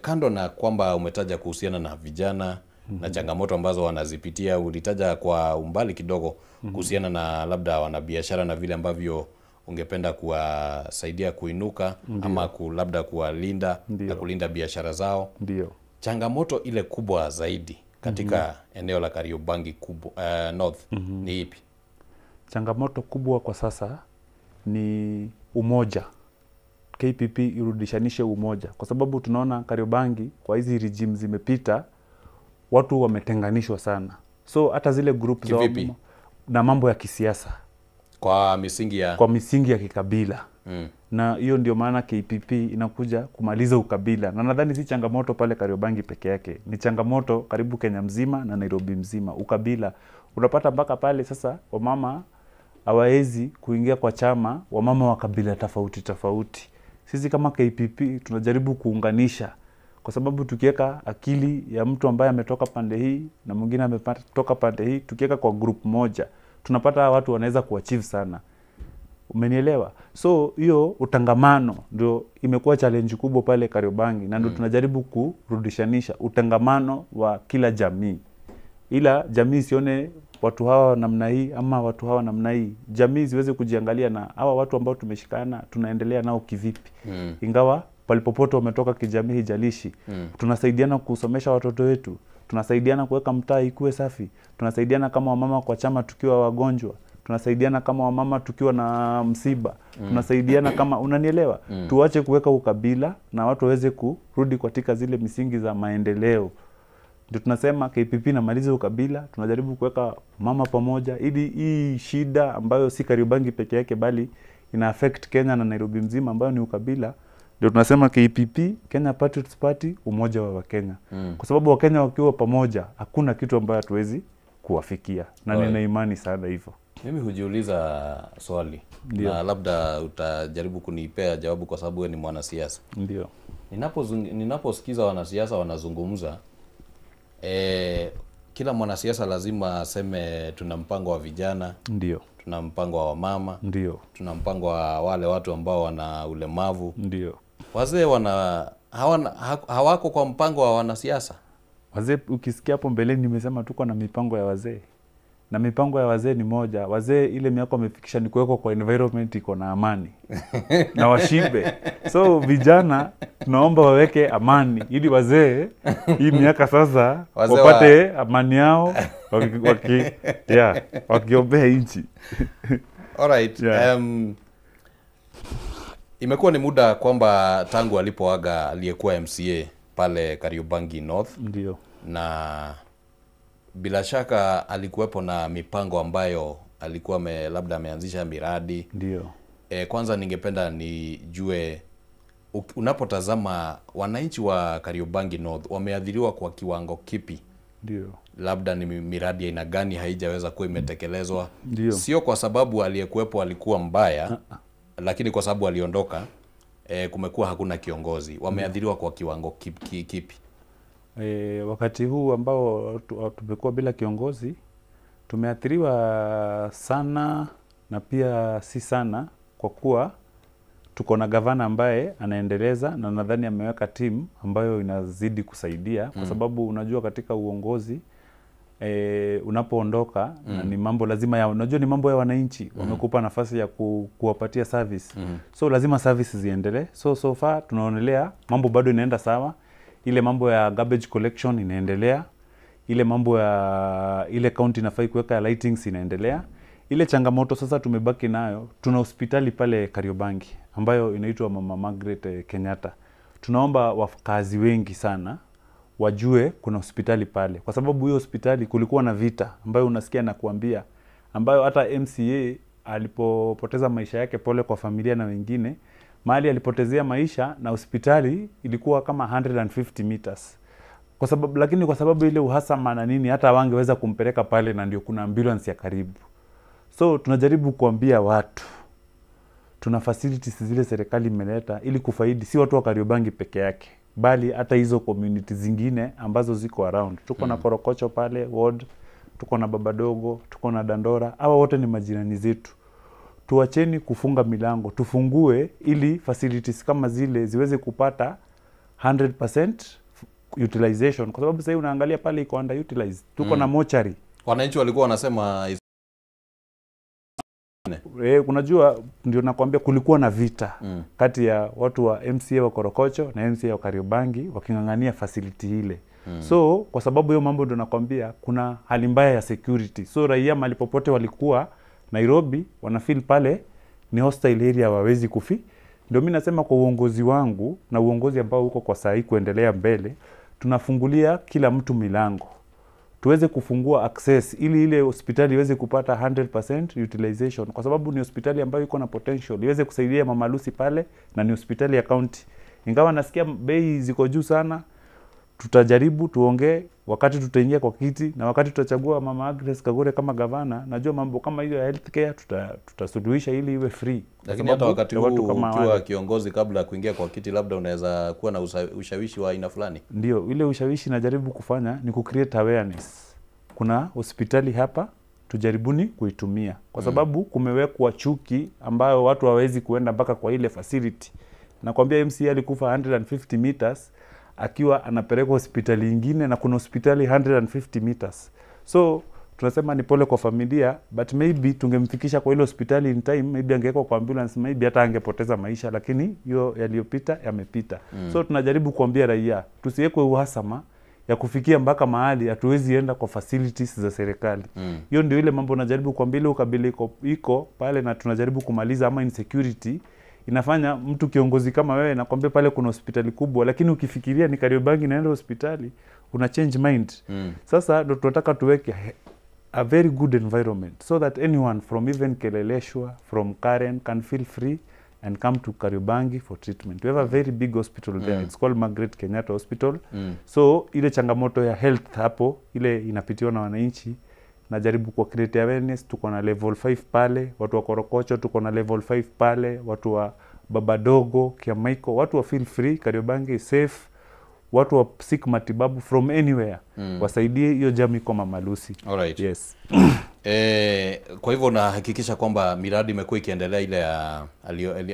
kando na kwamba umetaja kuhusiana na vijana na changamoto ambazo wanazipitia, ulitaja kwa umbali kidogo kuhusiana na labda wanabiashara na vile ambavyo ungependa kuwasaidia kuinuka ama labda kuwalinda na kulinda biashara zao. Ndio. Changamoto ile kubwa zaidi katika eneo la Kariobangi North ni ipi? Changamoto kubwa kwa sasa ni umoja. KPP irudishanishe umoja, kwa sababu tunaona Kariobangi kwa hizi regime zimepita watu wametenganishwa sana. So hata zile group za na mambo ya kisiasa kwa misingi ya kikabila. Na hiyo ndio maana KPP inakuja kumaliza ukabila. Na nadhani si changamoto pale Kariobangi peke yake, ni changamoto karibu Kenya mzima na Nairobi mzima. Ukabila unapata mpaka pale sasa wamama hawaezi kuingia kwa chama wamama wa kabila tofauti tofauti. Sisi kama KPP tunajaribu kuunganisha, kwa sababu tukiweka akili ya mtu ambaye ametoka pande hii na mwingine ametoka pande hii, tukiweka kwa group moja, tunapata watu wanaweza kuachieve sana. Umenielewa? So hiyo utangamano ndio imekuwa challenge kubwa pale Kariobangi, na ndio tunajaribu kurudishanisha utangamano wa kila jamii. Ila jamii sione watu hawa namna hii ama watu hawa namna hii. Jamii ziweze kujiangalia na hawa watu ambao tumeshikana tunaendelea nao kivipi. Ingawa palipopote wametoka kijamii hijalishi. Tunasaidiana kusomesha watoto wetu, tunasaidiana kuweka mtaa ikuwe safi, tunasaidiana kama wamama kwa chama tukiwa wagonjwa, tunasaidiana kama wamama tukiwa na msiba, tunasaidiana kama, unanielewa? Tuache kuweka ukabila na watu waweze kurudi katika zile misingi za maendeleo. Ndio tunasema KPP na maliza ukabila, tunajaribu kuweka mama pamoja ili hii shida ambayo si Kariobangi peke yake bali ina affect Kenya na Nairobi mzima ambayo ni ukabila. Ndio tunasema KPP, Kenya Patriots Party, umoja wa Wakenya. Kwa sababu Wakenya wakiwa pamoja hakuna kitu ambayo hatuwezi kuwafikia, na nina imani sana hivyo. Mimi hujiuliza swali. Na labda utajaribu kunipea jawabu kwa sababu wewe ni mwanasiasa. Ndio. Ninaposikiza wanasiasa wanazungumza, kila mwanasiasa lazima aseme tuna mpango wa vijana, ndio, tuna mpango wa mama, ndio, tuna mpango wa wale watu ambao wana ulemavu. Ndio. Wazee hawako kwa mpango wa wanasiasa. Wazee ukisikia hapo mbeleni nimesema tuko na mipango ya wazee. Na mipango ya wazee ni moja. Wazee ile miaka wamefikisha ni kuwekwa kwa environment iko na amani. Na washibe. So vijana tunaomba waweke amani ili wazee hii miaka sasa wapate amani yao wakiombea nchi. Alright. Yeah. Imekuwa ni muda kwamba tangu alipoaga aliyekuwa MCA pale Kariobangi North. Ndio. Na bila shaka alikuwepo na mipango ambayo alikuwa labda ameanzisha miradi. Ndio. Kwanza ningependa nijue, unapotazama wananchi wa Kariobangi North wameathiriwa kwa kiwango kipi? Ndio. Labda ni miradi ya aina gani haijaweza kuwa imetekelezwa? Ndio. Sio kwa sababu aliyekuwepo alikuwa mbaya, lakini kwa sababu aliondoka, kumekuwa hakuna kiongozi. Wameathiriwa kwa kiwango kipi? Wakati huu ambao tumekuwa bila kiongozi, tumeathiriwa sana na pia si sana, kwa kuwa tuko na gavana ambaye anaendeleza na nadhani ameweka timu ambayo inazidi kusaidia, kwa sababu unajua katika uongozi unapoondoka na ni mambo lazima unajua ni mambo ya wananchi, wamekupa nafasi ya kuwapatia service. So lazima services ziendelee. So far tunaonelea mambo bado inaenda sawa. Ile mambo ya garbage collection inaendelea. Ile mambo ya ile county inafai kuweka lightings inaendelea. Ile changamoto sasa tumebaki nayo, tuna hospitali pale Kariobangi ambayo inaitwa Mama Margaret Kenyatta. Tunaomba wakazi wengi sana wajue kuna hospitali pale, kwa sababu hiyo hospitali kulikuwa na vita ambayo unasikia na kuambia, ambayo hata MCA alipopoteza maisha yake, pole kwa familia na wengine, mahali alipotezea maisha na hospitali ilikuwa kama 150 meters. Kwa sababu, lakini kwa sababu ile uhasama na nini, hata wangeweza kumpeleka pale, na ndio kuna ambulance ya karibu. So tunajaribu kuambia watu tuna facilities zile serikali imeleta ili kufaidi si watu wa Kariobangi peke yake, bali hata hizo community zingine ambazo ziko around. Tuko na Korokocho pale ward, tuko na Babadogo, tuko na Dandora. Hawa wote ni majirani zetu. Tuacheni kufunga milango, tufungue ili facilities kama zile ziweze kupata 100% utilization, kwa sababu sasa unaangalia pale iko underutilized. Tuko na mochari. Wananchi walikuwa wanasema unajua ndio nakwambia kulikuwa na vita kati ya watu wa MCA wa Korokocho na MCA wa Kariobangi wakingangania facility ile. So kwa sababu hiyo mambo ndio nakwambia kuna hali mbaya ya security. So raia malipopote walikuwa Nairobi wanafeel pale ni hostile area, hawawezi kufi. Ndio mimi nasema kwa uongozi wangu na uongozi ambao uko kwa saa hii kuendelea mbele, tunafungulia kila mtu milango. Tuweze kufungua access ili ile hospitali iweze kupata 100% utilization, kwa sababu ni hospitali ambayo iko na potential iweze kusaidia Mama Lucy pale, na ni hospitali ya county. Ingawa nasikia bei ziko juu sana, tutajaribu tuongee wakati tutaingia kwa kiti, na wakati tutachagua Mama Agnes Kagure kama gavana. Najua mambo kama hiyo ya healthcare tutasuluhisha ili iwe free. Lakini hata wakati huu ukiwa kiongozi, kabla ya kuingia kwa kiti, labda unaweza kuwa na ushawishi wa aina fulani. Ndio, ile ushawishi najaribu kufanya ni create awareness. Kuna hospitali hapa, tujaribuni kuitumia, kwa sababu kumewekwa chuki ambayo watu hawezi kuenda mpaka kwa ile facility. Nakwambia MCA alikufa 150 meters akiwa anapeleka hospitali nyingine, na kuna hospitali 150 meters. So tunasema ni pole kwa familia, but maybe tungemfikisha kwa ile hospitali in time, maybe angewekwa kwa ambulance, maybe hata angepoteza maisha, lakini hiyo yaliyopita yamepita. So tunajaribu kuambia raia tusiwekwe uhasama ya kufikia mpaka mahali hatuwezi enda kwa facilities za serikali. Hiyo ndio ile mambo najaribu kuambia, ile ukabili iko pale, na tunajaribu kumaliza ama insecurity inafanya mtu kiongozi kama wewe nakwambia pale kuna hospitali kubwa, lakini ukifikiria ni Kariobangi naenda hospitali una change mind. Sasa ndio tunataka tuweke a very good environment so that anyone from even Keleleshwa, from Karen can feel free and come to Kariobangi for treatment. We have a very big hospital there. It's called Margaret Kenyatta Hospital. So ile changamoto ya health hapo ile inapitiwa na wananchi, najaribu kwa create awareness. Tuko na level 5 pale, watu wa Korokocho tuko na level 5 pale, watu wa Babadogo, Kiamaiko, watu wa feel free, Kariobangi is safe. Watu wa seek matibabu from anywhere, wasaidie hiyo jamii kwa Mama Lucy. Alright. Yes. Kwa hivyo nahakikisha kwamba miradi imekuwa ikiendelea ile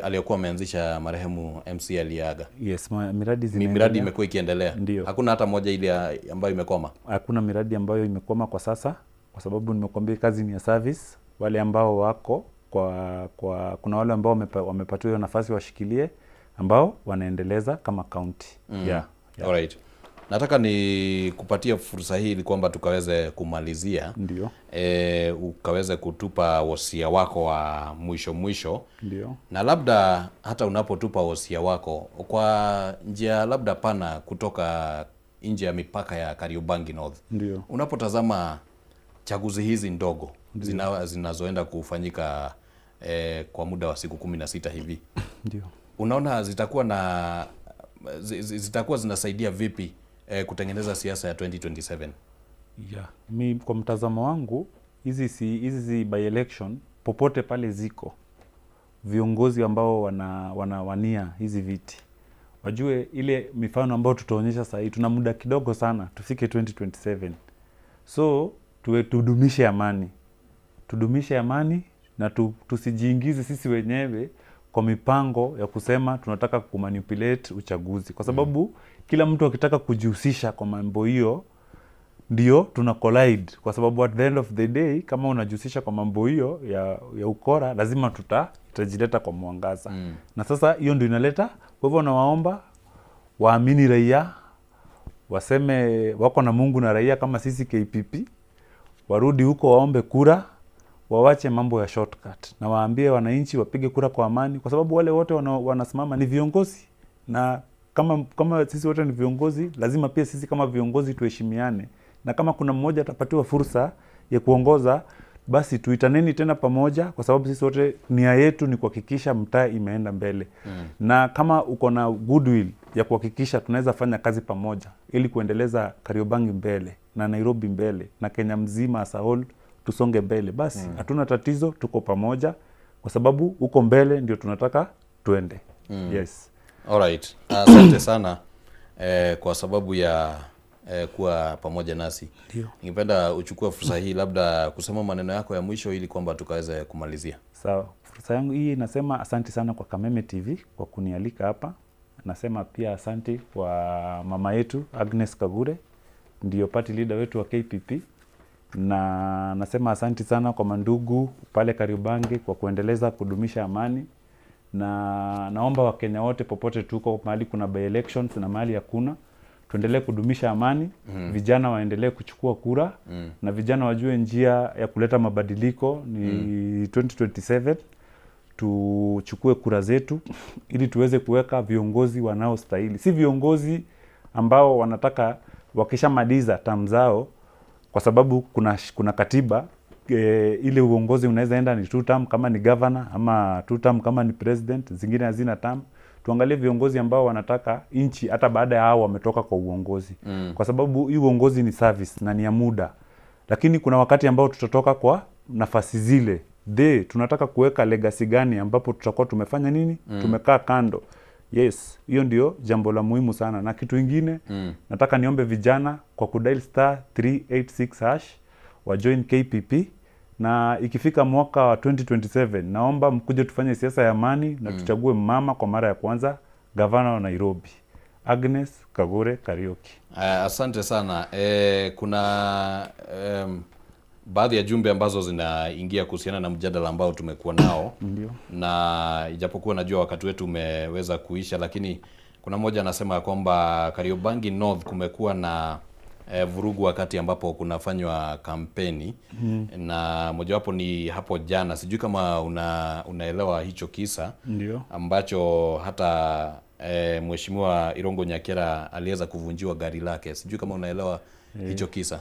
aliyokuwa ameanzisha marehemu MC aliaga. Yes, miradi imekuwa ikiendelea. Ndiyo. Hakuna hata moja ile ambayo imekwama. Hakuna miradi ambayo imekwama kwa sasa, kwa sababu nimekwambia kazi ni ya service. Wale ambao wako kuna wale ambao wamepatiwa nafasi washikilie, ambao wanaendeleza kama county. Yeah. Alright. Nataka ni kupatia fursa hii ili kwamba tukaweze kumalizia. Ndio. Ukaweze kutupa wosia wako wa mwisho. Ndio. Na labda hata unapotupa wosia wako kwa njia labda pana kutoka nje ya mipaka ya Kariobangi North. Ndio. Unapotazama chaguzi hizi ndogo zinazoenda kufanyika kwa muda wa siku 16 hivi. Ndio. Unaona zitakuwa zinasaidia vipi kutengeneza siasa ya 2027? Yeah. Mi kwa mtazamo wangu hizi by election popote pale ziko viongozi ambao wanawania hizi viti, wajue ile mifano ambayo tutaonyesha sasa, tuna muda kidogo sana tufike 2027. So tudumishe amani na tusijiingize sisi wenyewe kwa mipango ya kusema tunataka kumanipulate uchaguzi, kwa sababu kila mtu akitaka kujihusisha kwa mambo hiyo ndio tuna collide, kwa sababu at the end of the day kama unajihusisha kwa mambo hiyo ya ukora lazima tutajileta kwa mwangaza. Na sasa hiyo ndio inaleta. Kwa hivyo nawaomba waamini raia, waseme wako na Mungu na raia kama sisi KPP, warudi huko waombe kura, wawache mambo ya shortcut na waambie wananchi wapige kura kwa amani, kwa sababu wale wote wanasimama ni viongozi, na kama sisi wote ni viongozi, lazima pia sisi kama viongozi tuheshimiane, na kama kuna mmoja atapatiwa fursa ya kuongoza, basi tuitaneni tena pamoja, kwa sababu sisi wote nia yetu ni kuhakikisha mtaa imeenda mbele. Na kama uko na goodwill ya kuhakikisha tunaweza fanya kazi pamoja ili kuendeleza Kariobangi mbele na Nairobi mbele na Kenya mzima as a whole tusonge mbele, basi hatuna tatizo, tuko pamoja, kwa sababu uko mbele ndio tunataka tuende. Yes. Alright. Asante sana kwa sababu ya kuwa pamoja nasi. Ndio. Ningependa uchukue fursa hii labda kusema maneno yako ya mwisho ili kwamba tukaweze kumalizia. Sawa. Fursa yangu hii nasema asante sana kwa Kameme TV kwa kunialika hapa. Nasema pia asante kwa mama yetu Agnes Kagure, ndio party leader wetu wa KPP. Na nasema asante sana kwa mandugu pale Kariobangi kwa kuendeleza kudumisha amani. Na naomba Wakenya wote popote tuko, mahali kuna by elections na mahali hakuna, tuendelee kudumisha amani. Vijana waendelee kuchukua kura, na vijana wajue njia ya kuleta mabadiliko ni 2027. Tuchukue kura zetu ili tuweze kuweka viongozi wanaostahili, si viongozi ambao wanataka wakishamaliza term zao, kwa sababu kuna katiba ile uongozi unaweza enda ni 2 term kama ni governor, ama 2 term kama ni president, zingine hazina term. Tuangalie viongozi ambao wanataka inchi hata baada ya hao wametoka kwa uongozi. Kwa sababu hii uongozi ni service na ni ya muda. Lakini kuna wakati ambao tutatoka kwa nafasi zile. Tunataka kuweka legacy gani ambapo tutakuwa tumefanya nini? Tumekaa kando. Yes, hiyo ndio jambo la muhimu sana. Na kitu kingine, nataka niombe vijana kwa kudial *386# wa join KPP, na ikifika mwaka wa 2027 naomba mkuje tufanye siasa ya amani na tuchague mama kwa mara ya kwanza gavana wa Nairobi, Agnes Kagure Kariuki. Asante sana. Kuna baadhi ya jumbe ambazo zinaingia kuhusiana na mjadala ambao tumekuwa nao. Ndio. Na ijapokuwa najua wakati wetu umeweza kuisha, lakini kuna mmoja anasema kwamba Kariobangi North kumekuwa na vurugu wakati ambapo kunafanywa kampeni. Na mojawapo ni hapo jana, sijui kama unaelewa hicho kisa. Ndio. Ambacho hata Mheshimiwa Irungu Nyakera aliweza kuvunjiwa gari lake. Sijui kama unaelewa hicho kisa.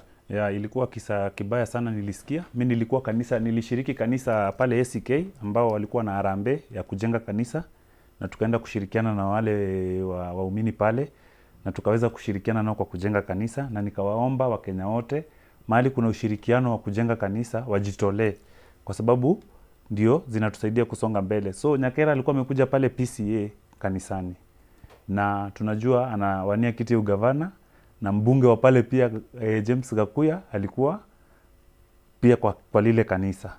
Ilikuwa kisa kibaya sana, nilisikia. Mimi nilikuwa kanisa, nilishiriki kanisa pale ACK ambao walikuwa na harambee ya kujenga kanisa, na tukaenda kushirikiana na wale waumini pale, na tukaweza kushirikiana nao kwa kujenga kanisa, na nikawaomba Wakenya wote mahali kuna ushirikiano wa kujenga kanisa wajitolee, kwa sababu ndio zinatusaidia kusonga mbele. So Nyakera alikuwa amekuja pale PCA kanisani, na tunajua anawania kiti ya ugavana, na mbunge wa pale pia James Gakuya alikuwa pia kwa lile kanisa.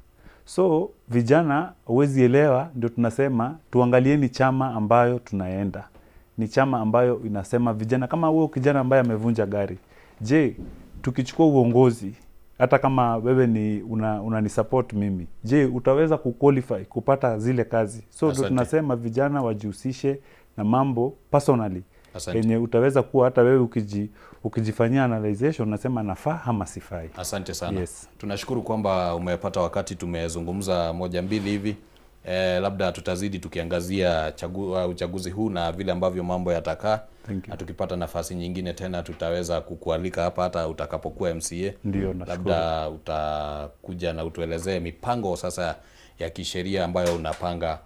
So vijana huwezi elewa, ndio tunasema tuangalieni chama ambayo tunaenda. Ni chama ambayo inasema vijana, kama huo kijana ambaye amevunja gari, je, tukichukua uongozi, hata kama wewe ni unani support mimi, je, utaweza kuqualify kupata zile kazi? So ndio tunasema vijana wajihusishe na mambo personally. Yenye utaweza kuwa hata wewe ukijifanyia analyzation unasema nafaa ama sifai. Asante sana. Yes. Tunashukuru kwamba umepata wakati tumezungumza moja mbili hivi. Labda tutazidi tukiangazia uchaguzi huu na vile ambavyo mambo yatakaa. Na tukipata nafasi nyingine tena tutaweza kukualika hapa hata utakapokuwa MCA. Ndio, labda utakuja na utuelezee mipango sasa ya kisheria ambayo unapanga,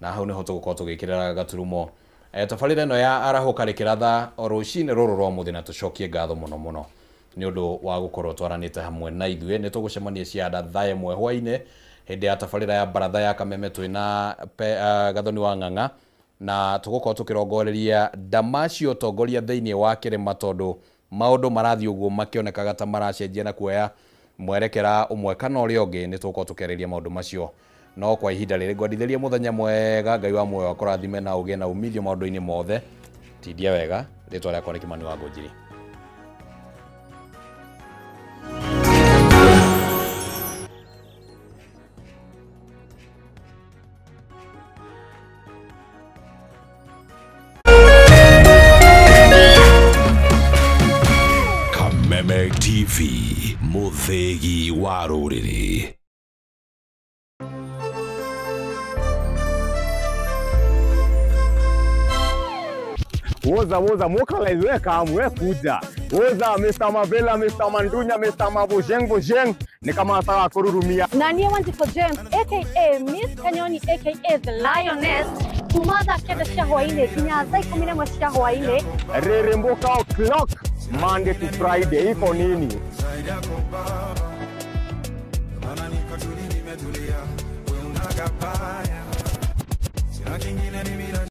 na hau niho tugukorwo tugikirira gaturumo tabarĩra ĩno ya arahuka rĩkĩratha rũcinĩ rũrũ rwa mũthĩ, na tũcokie ngatho mũno mũno nĩ ũndũ wa gũkorwo twaranĩte hamwe na ithuĩ. Nĩ tũgũcemania cianda thaa ĩmwe hwainĩ hĩndĩ ya tabarĩra ya baratha ya Kameme twĩna Gathoni wa Ng'ang'a, na tũgũkorwo tũkĩrongoreria Damasio tongoria thĩinĩ wa kĩrĩma, tondũ maũndũ marathiĩ ũguo makĩonekaga ta maracenjia na kuoya mwerekera ũmwe kana ũrĩa ũngĩ. Nĩ tũgũkorwo tũkĩarĩria maũndũ macio, no kwa ihinda rĩrĩ ngwendithĩria mũthenya mwega, Ngai wa muoyo akũrathime na ũgĩe na umithio maũndũ-inĩ mothe. Tindia wega, rĩtwa rĩakwa nĩ Kimani wa Ngũnjiri. Kameme TV, mũthĩgi wa rũrĩrĩ. woza mokalaizwe kamwe kuja woza Mr. Mavela, Mr. Mandunya, Mr. Mabojeng ni kama sawa kururumia Nani Wanjiko James aka Miss Kanyoni aka the Lioness kumada keda shahwaine kinyaza 11 shahwaine Reremboka o'clock Monday to Friday iko nini Anani katuli nimetulia, we unagapa